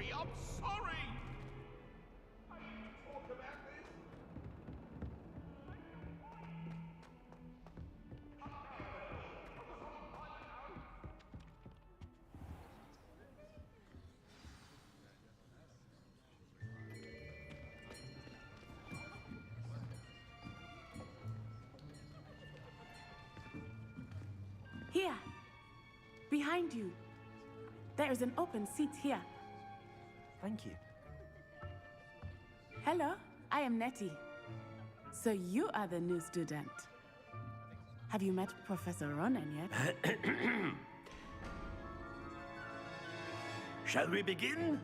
sorry. I'm sorry. I need to talk about this. Here, behind you. There is an open seat here. Thank you. Hello, I am Nettie. So you are the new student. Have you met Professor Ronan yet? Shall we begin?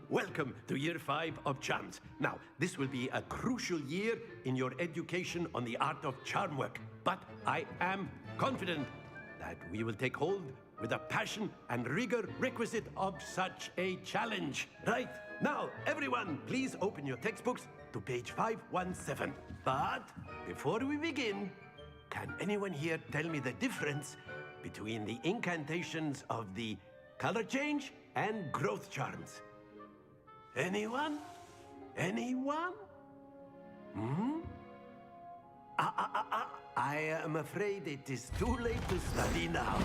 Welcome to Year 5 of Charms. Now, this will be a crucial year in your education on the art of charm work. But I am confident that we will take hold with the passion and rigor requisite of such a challenge. Right, now, everyone, please open your textbooks to page 517. But before we begin, can anyone here tell me the difference between the incantations of the color change and growth charms? Anyone? Anyone? I am afraid it is too late to study now.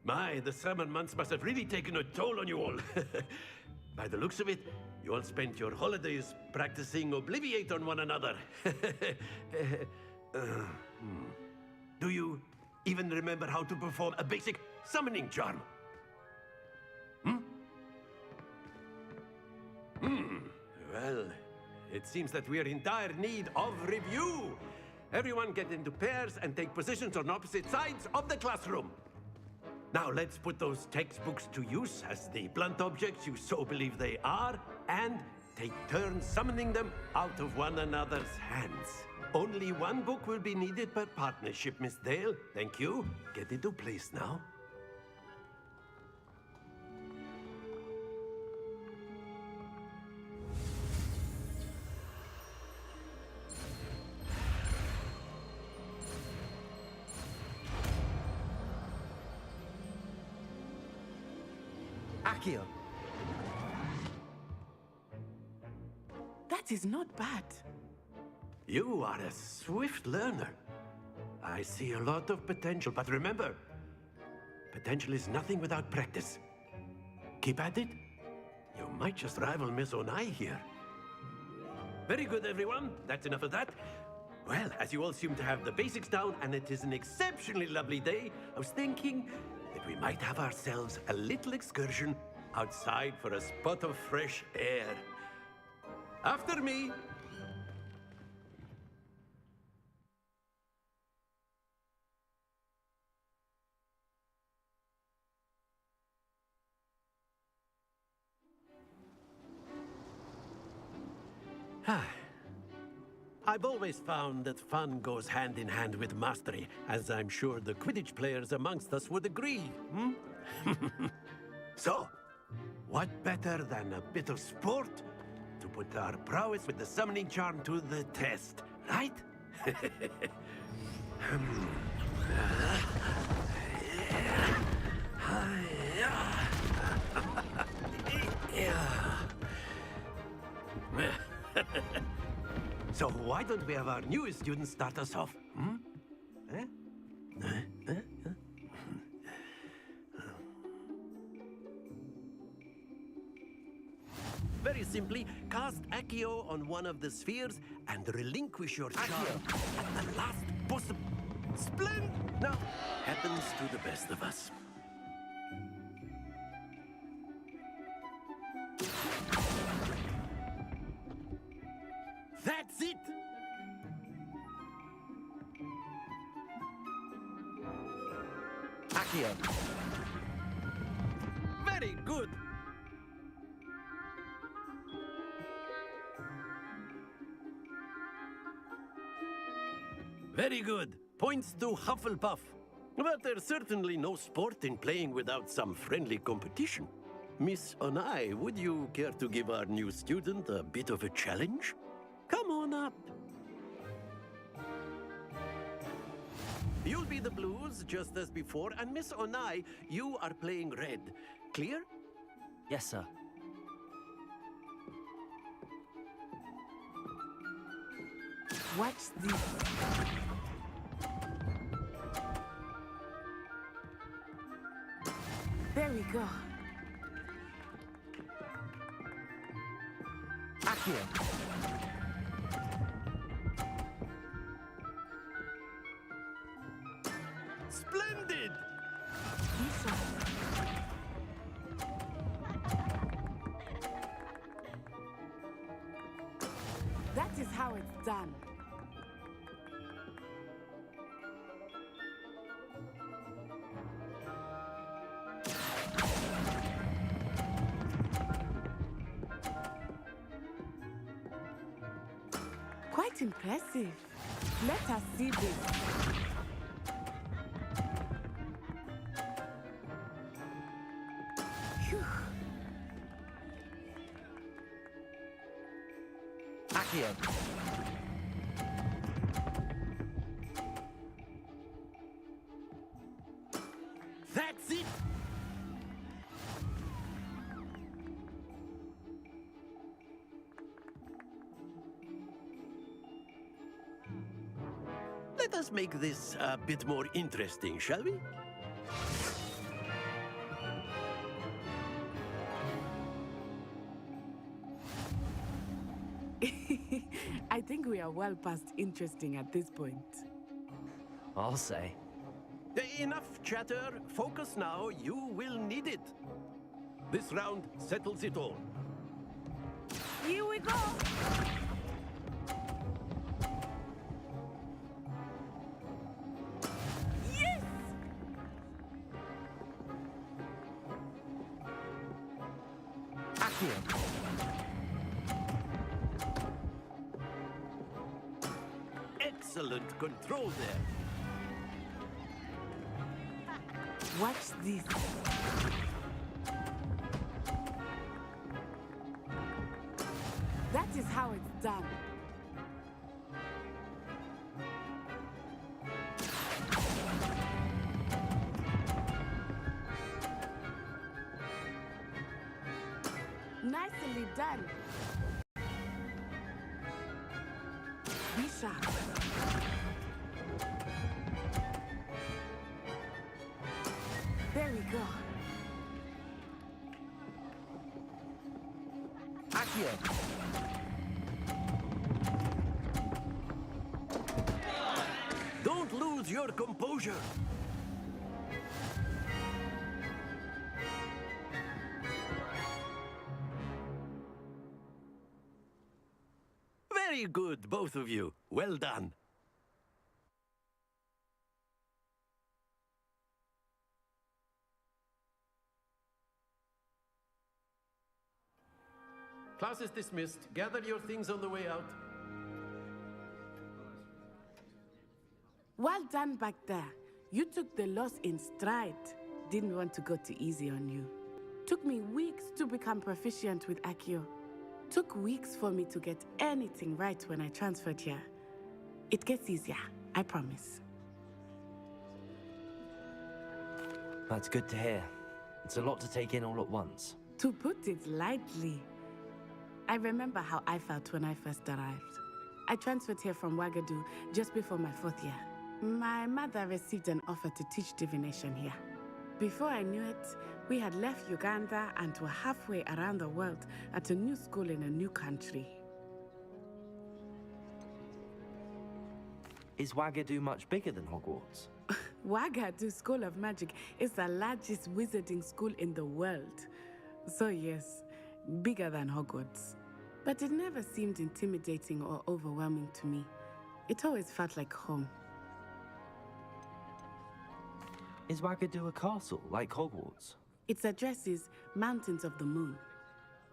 My, the summer months must have really taken a toll on you all. By the looks of it, you all spent your holidays practicing Obliviate on one another. Do you even remember how to perform a basic summoning charm? Well, it seems that we are in dire need of review. Everyone get into pairs and take positions on opposite sides of the classroom. Now let's put those textbooks to use as the blunt objects you so believe they are, and take turns summoning them out of one another's hands. Only one book will be needed per partnership, Miss Dale. Thank you. Get into place now. Accio. That is not bad. You are a swift learner. I see a lot of potential, but remember, potential is nothing without practice. Keep at it. You might just rival Miss Onai here. Very good, everyone. That's enough of that. Well, as you all seem to have the basics down, and it is an exceptionally lovely day, I was thinking that we might have ourselves a little excursion outside for a spot of fresh air. After me. I've always found that fun goes hand in hand with mastery, as I'm sure the Quidditch players amongst us would agree. So, what better than a bit of sport to put our prowess with the summoning charm to the test, right? So why don't we have our newest student start us off? Very simply, cast Accio on one of the spheres and relinquish your charm at the last possible... Splendid! Now, happens to the best of us. That's it! Accio. Very good! Very good. Points to Hufflepuff. But there's certainly no sport in playing without some friendly competition. Miss Onai, would you care to give our new student a bit of a challenge? Come on up. You'll be the blues, just as before, and Miss Onai, you are playing red. clear? Yes, sir. Watch this. There we go. Accio. Splendid! Lisa. That is how it's done. Quite impressive. Let us see this. Phew. Accio. That's it! Let us make this a bit more interesting, shall we? I think we are well past interesting at this point. I'll say. Enough chatter. Focus now. You will need it. This round settles it all. Here we go! Yes! Accio. Excellent control there. Watch this. That is how it's done. Nicely done. Be sharp. There we go. Accio. Don't lose your composure. Very good, both of you. Well done. Class is dismissed. Gather your things on the way out. Well done back there. You took the loss in stride. Didn't want to go too easy on you. Took me weeks to become proficient with Accio. Took weeks for me to get anything right when I transferred here. It gets easier, I promise. That's good to hear. It's a lot to take in all at once. To put it lightly, I remember how I felt when I first arrived. I transferred here from Ouagadougou just before my 4th year. My mother received an offer to teach divination here. Before I knew it, we had left Uganda and were halfway around the world at a new school in a new country. Is Ouagadougou much bigger than Hogwarts? Ouagadougou School of Magic is the largest wizarding school in the world. So yes, bigger than Hogwarts. But it never seemed intimidating or overwhelming to me. It always felt like home. Is Ouagadougou a castle, like Hogwarts? Its address is Mountains of the Moon.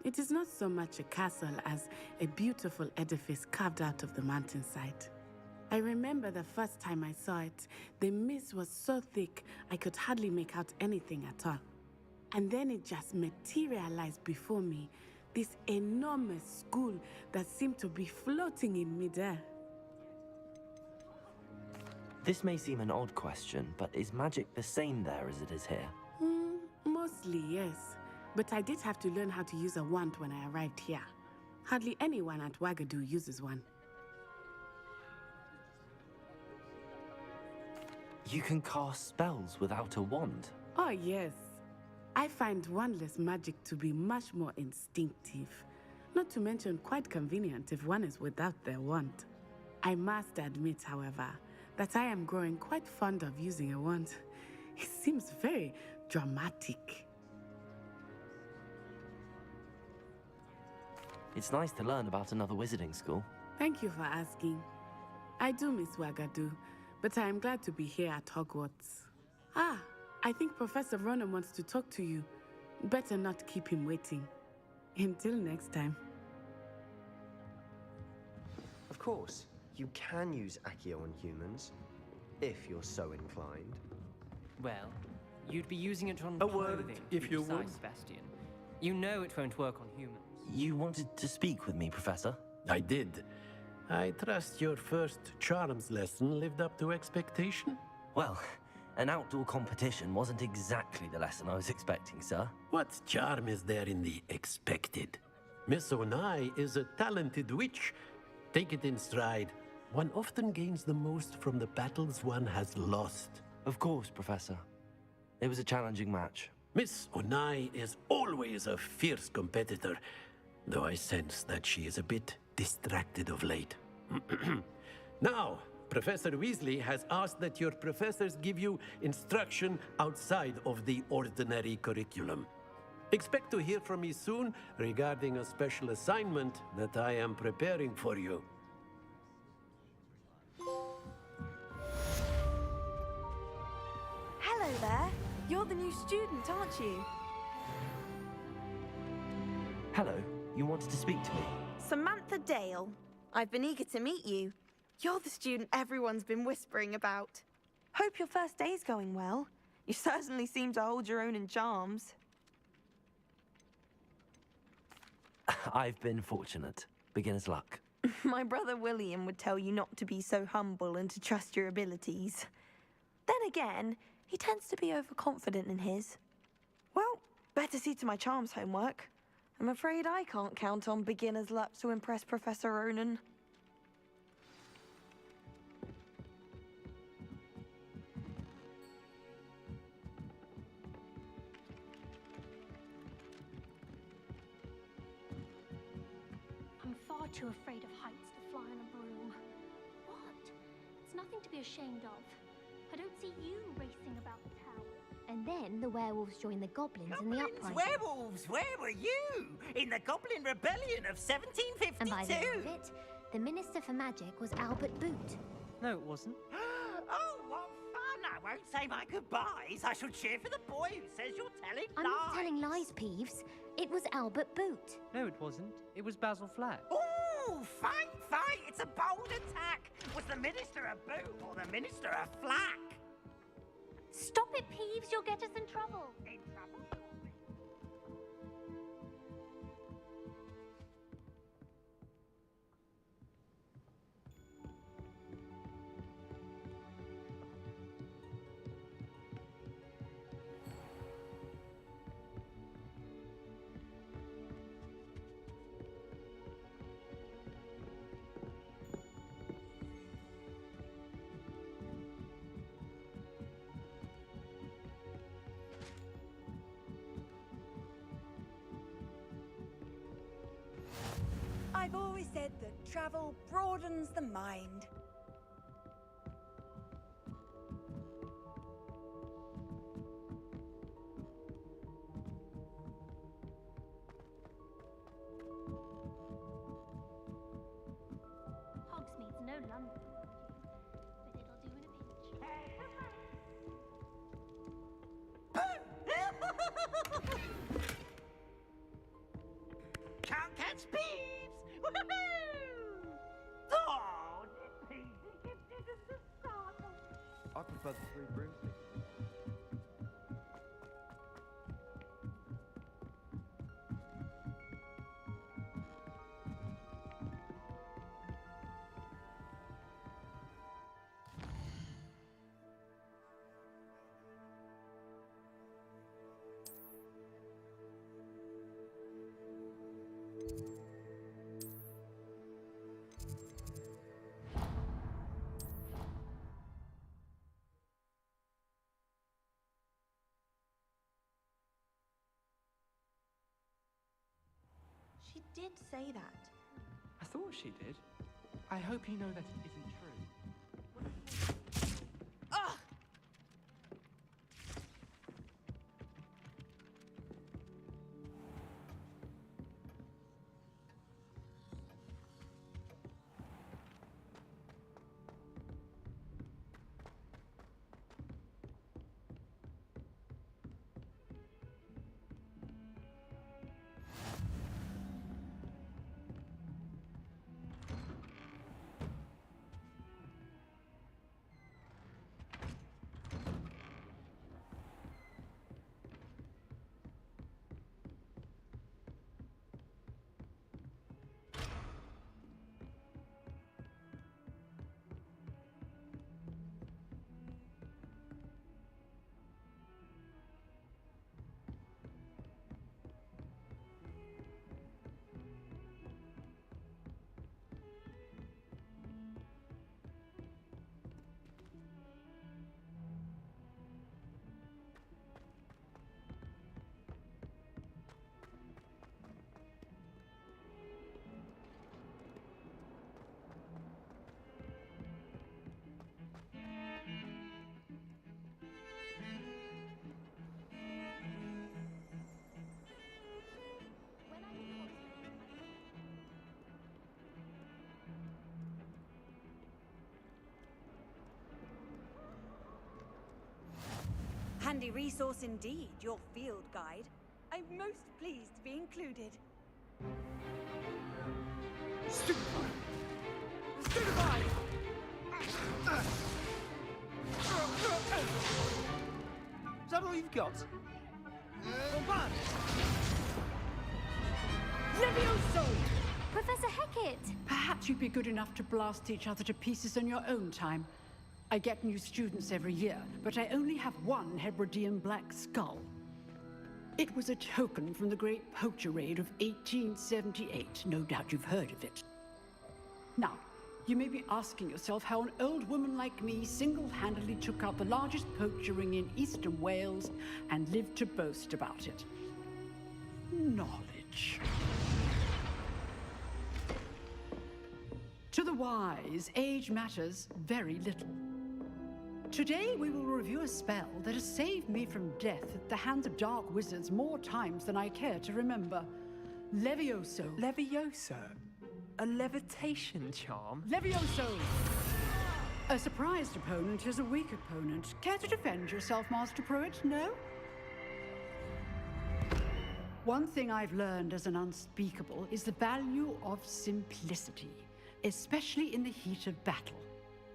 It is not so much a castle as a beautiful edifice carved out of the mountainside. I remember the first time I saw it, the mist was so thick I could hardly make out anything at all. And then it just materialized before me, this enormous school that seemed to be floating in midair. This may seem an odd question, but is magic the same there as it is here? Mostly, yes. But I did have to learn how to use a wand when I arrived here. Hardly anyone at Wagadu uses one. You can cast spells without a wand. Oh, yes. I find wandless magic to be much more instinctive. Not to mention quite convenient if one is without their wand. I must admit, however, that I am growing quite fond of using a wand. It seems very dramatic. It's nice to learn about another wizarding school. Thank you for asking. I do miss Wagadu, but I am glad to be here at Hogwarts. Ah, I think Professor Ronan wants to talk to you. Better not keep him waiting. Until next time. Of course, you can use Accio on humans, if you're so inclined. Well, you'd be using it on A word, clothing, if you precise, would. Sebastian. You know it won't work on humans. You wanted to speak with me, Professor? I did. I trust your first charms lesson lived up to expectation? Well, an outdoor competition wasn't exactly the lesson I was expecting, sir. What charm is there in the expected? Miss Onai is a talented witch. Take it in stride. One often gains the most from the battles one has lost. Of course, Professor. It was a challenging match. Miss Onai is always a fierce competitor, though I sense that she is a bit distracted of late. Now, Professor Weasley has asked that your professors give you instruction outside of the ordinary curriculum. Expect to hear from me soon regarding a special assignment that I am preparing for you. Hello there. You're the new student, aren't you? Hello, you wanted to speak to me? Samantha Dale. I've been eager to meet you. You're the student everyone's been whispering about. Hope your first day's going well. You certainly seem to hold your own in charms. I've been fortunate. Beginner's luck. My brother William would tell you not to be so humble and to trust your abilities. Then again, he tends to be overconfident in his. Well, better see to my charms homework. I'm afraid I can't count on beginner's luck to impress Professor Ronan. I'm far too afraid of heights to fly on a broom. What? It's nothing to be ashamed of. I don't see you racing about the tower. And then the werewolves joined the goblins in the Goblins, uprising. werewolves, where were you? In the Goblin Rebellion of 1752? And by the end of it, the Minister for Magic was Albert Boot. No, it wasn't. Oh, what fun! I won't say my goodbyes. I shall cheer for the boy who says you're telling I'm lies. not telling lies, Peeves. It was Albert Boot. No, it wasn't. It was Basil Flack. Ooh, fight, fight! It's a bold attack. Was the Minister a boot or the Minister a flack? Stop it, Peeves. You'll get us in trouble. In trouble? I've always said that travel broadens the mind. Hogsmeade's no London, but it'll do in a pinch. Can't catch Peeves! Woohoo! Oh, She did say that. I thought she did. I hope you know that it isn't true. Ugh! Handy resource indeed, your field guide. I'm most pleased to be included. Stupefy! Stupefy! Is that all you've got? Bombard! Levioso! Professor Hecat! Perhaps you'd be good enough to blast each other to pieces in your own time. I get new students every year, but I only have one Hebridean black skull. It was a token from the Great Poacher Raid of 1878. No doubt you've heard of it. Now, you may be asking yourself how an old woman like me single-handedly took out the largest poacher ring in eastern Wales and lived to boast about it. Knowledge. To the wise, age matters very little. Today we will review a spell that has saved me from death at the hands of dark wizards more times than I care to remember. Levioso. Levioso? A levitation charm? Levioso! A surprised opponent is a weak opponent. Care to defend yourself, Master Pruitt? No? One thing I've learned as an unspeakable is the value of simplicity, especially in the heat of battle.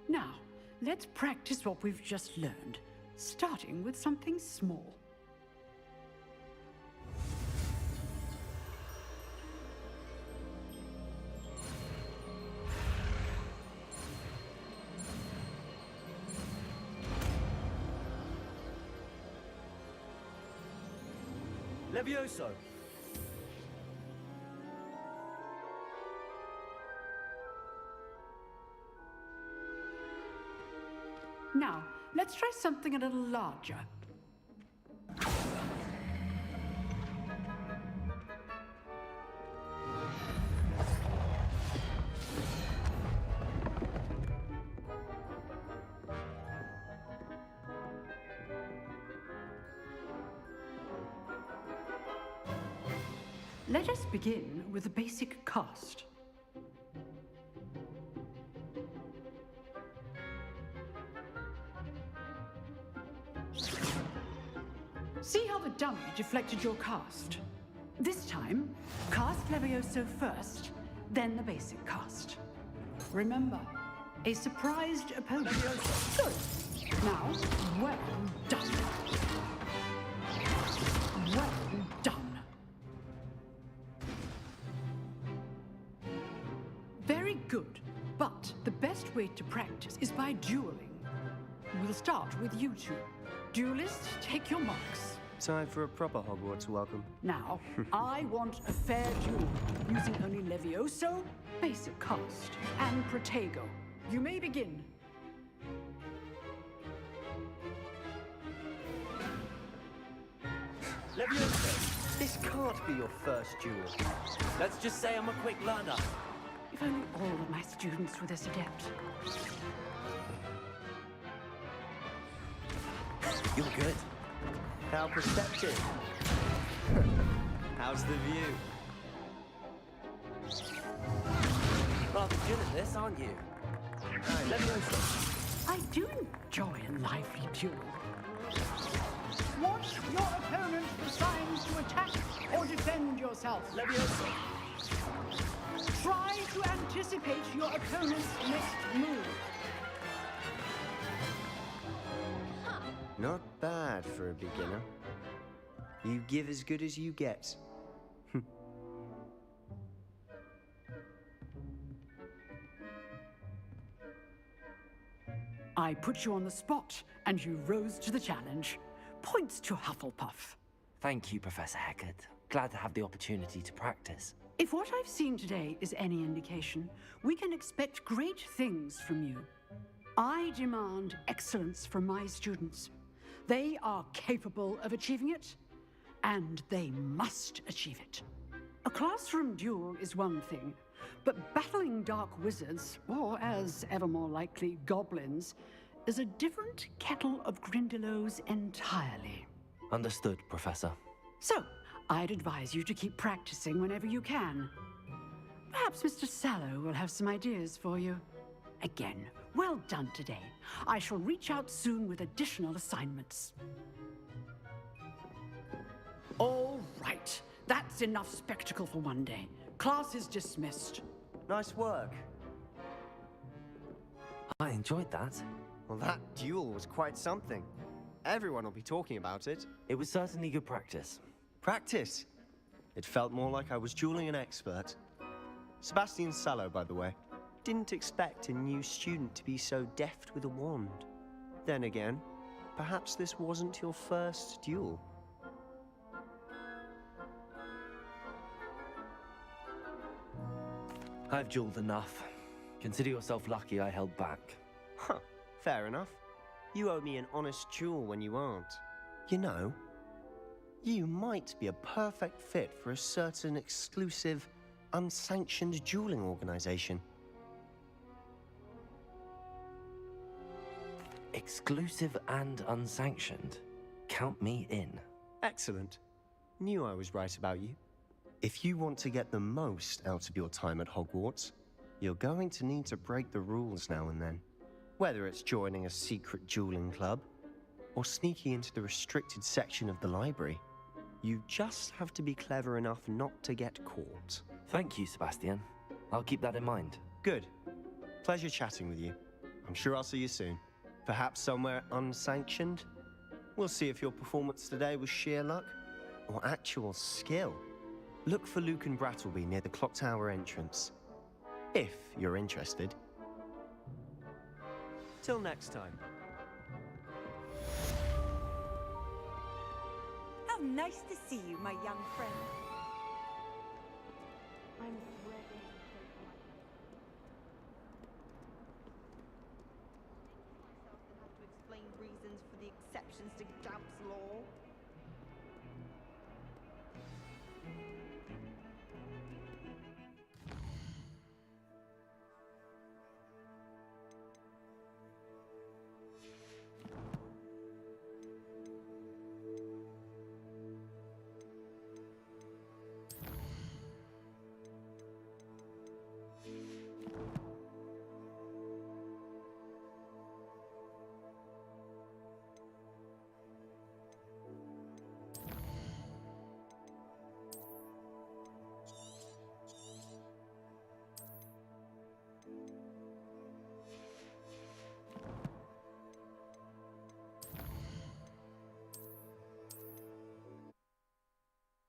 Now, let's practice what we've just learned, starting with something small. Levioso! Now, let's try something a little larger. Let us begin with the basic cast. See how the dummy deflected your cast? This time, cast Levioso first, then the basic cast. Remember, a surprised opponent. Good. Now, well done. Well done. Very good, but the best way to practice is by dueling. We'll start with you two. Duelists, take your marks. Time for a proper Hogwarts welcome. Now, I want a fair duel, using only Levioso, basic cast, and Protego. You may begin. Levioso! This can't be your first duel. Let's just say I'm a quick learner. If only all of my students were this adept. You're good. How perceptive. How's the view? Rather good at this, aren't you? Let me know. I do enjoy a lively duel. Watch your opponent for signs to attack or defend yourself. Leviosa. Try to anticipate your opponent's next move. Not bad for a beginner. You give as good as you get. I put you on the spot, and you rose to the challenge. Points to Hufflepuff. Thank you, Professor Hecat. Glad to have the opportunity to practice. If what I've seen today is any indication, we can expect great things from you. I demand excellence from my students. They are capable of achieving it, and they must achieve it. A classroom duel is one thing, but battling dark wizards, or as ever more likely, goblins, is a different kettle of Grindylows entirely. Understood, Professor. So, I'd advise you to keep practicing whenever you can. Perhaps Mr. Sallow will have some ideas for you. Again, well done today. I shall reach out soon with additional assignments. All right. That's enough spectacle for one day. Class is dismissed. Nice work. I enjoyed that. Well, that duel was quite something. Everyone will be talking about it. It was certainly good practice. Practice? It felt more like I was dueling an expert. Sebastian Sallow, by the way. Didn't expect a new student to be so deft with a wand. Then again, perhaps this wasn't your first duel. I've dueled enough. Consider yourself lucky I held back. Huh, fair enough. You owe me an honest duel when you aren't. You know, you might be a perfect fit for a certain exclusive, unsanctioned dueling organization. Exclusive and unsanctioned. Count me in. Excellent. Knew I was right about you. If you want to get the most out of your time at Hogwarts, you're going to need to break the rules now and then. Whether it's joining a secret dueling club, or sneaking into the restricted section of the library, you just have to be clever enough not to get caught. Thank you, Sebastian. I'll keep that in mind. Good. Pleasure chatting with you. I'm sure I'll see you soon. Perhaps somewhere unsanctioned? We'll see if your performance today was sheer luck or actual skill. Look for Luke and Brattleby near the Clock Tower entrance, if you're interested. Till next time. How nice to see you, my young friend. I'm ready. I have to explain reasons for the exceptions to Gamp's law.